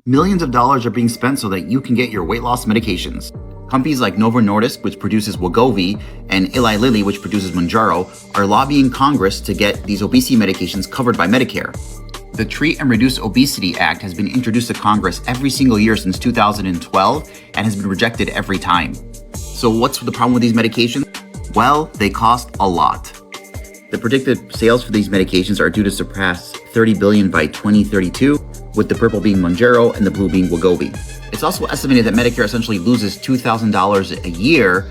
Millions of dollars are being spent so that you can get your weight loss medications. Companies like Novo Nordisk, which produces Wegovy, and Eli Lilly, which produces Mounjaro, are lobbying Congress to get these obesity medications covered by Medicare. The Treat and Reduce Obesity Act has been introduced to Congress every single year since 2012 and has been rejected every time. So what's the problem with these medications? Well, they cost a lot. The predicted sales for these medications are due to surpass $30 billion by 2032, with the purple being Mounjaro and the blue being Wegovy. It's also estimated that Medicare essentially loses $2,000 a year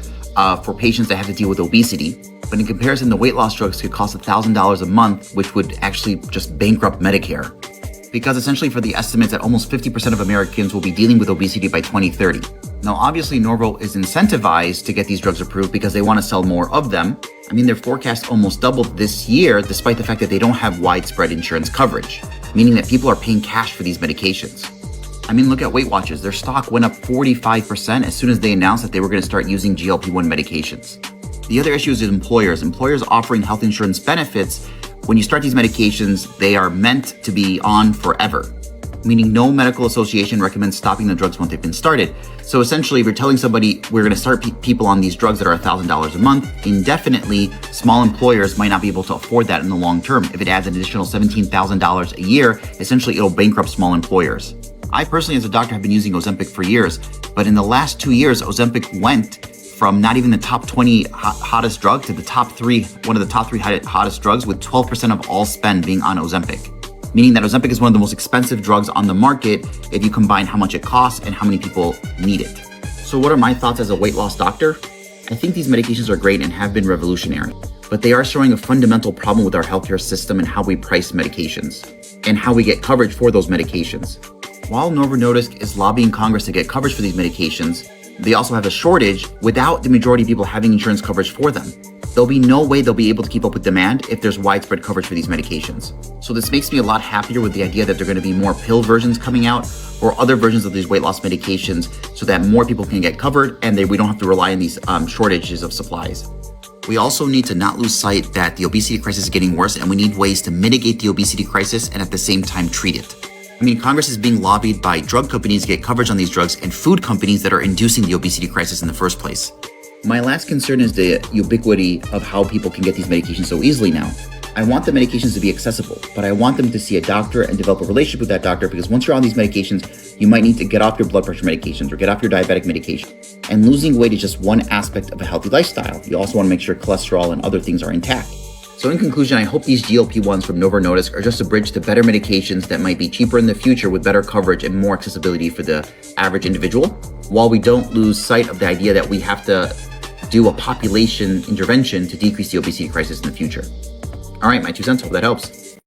for patients that have to deal with obesity. But in comparison, the weight loss drugs could cost $1,000 a month, which would actually just bankrupt Medicare. Because essentially for the estimates that almost 50% of Americans will be dealing with obesity by 2030. Now, obviously, Novo is incentivized to get these drugs approved because they want to sell more of them. I mean, their forecast almost doubled this year, despite the fact that they don't have widespread insurance coverage, meaning that people are paying cash for these medications. I mean, look at Weight Watchers. Their stock went up 45% as soon as they announced that they were going to start using GLP-1 medications. The other issue is employers. Employers offering health insurance benefits. When you start these medications, they are meant to be on forever, meaning no medical association recommends stopping the drugs once they've been started. So essentially, if you're telling somebody we're going to start people on these drugs that are $1,000 a month indefinitely, small employers might not be able to afford that in the long term. If it adds an additional $17,000 a year, essentially it'll bankrupt small employers. I personally, as a doctor, have been using Ozempic for years, but in the last 2 years, Ozempic went from not even the top 20 hottest drug to the top three, one of the top three hottest drugs, with 12% of all spend being on Ozempic. Meaning that Ozempic is one of the most expensive drugs on the market if you combine how much it costs and how many people need it. So what are my thoughts as a weight loss doctor? I think these medications are great and have been revolutionary, but they are showing a fundamental problem with our healthcare system and how we price medications and how we get coverage for those medications. While Novo Nordisk is lobbying Congress to get coverage for these medications, they also have a shortage without the majority of people having insurance coverage for them. There'll be no way they'll be able to keep up with demand if there's widespread coverage for these medications. So this makes me a lot happier with the idea that there are going to be more pill versions coming out or other versions of these weight loss medications so that more people can get covered and we don't have to rely on these shortages of supplies. We also need to not lose sight that the obesity crisis is getting worse, and we need ways to mitigate the obesity crisis and at the same time treat it. I mean, Congress is being lobbied by drug companies to get coverage on these drugs and food companies that are inducing the obesity crisis in the first place. My last concern is the ubiquity of how people can get these medications so easily now. I want the medications to be accessible, but I want them to see a doctor and develop a relationship with that doctor, because once you're on these medications, you might need to get off your blood pressure medications or get off your diabetic medication. And losing weight is just one aspect of a healthy lifestyle. You also want to make sure cholesterol and other things are intact. So in conclusion, I hope these GLP-1s from Novo Nordisk are just a bridge to better medications that might be cheaper in the future with better coverage and more accessibility for the average individual, while we don't lose sight of the idea that we have to do a population intervention to decrease the obesity crisis in the future. All right, my 2 cents, hope that helps.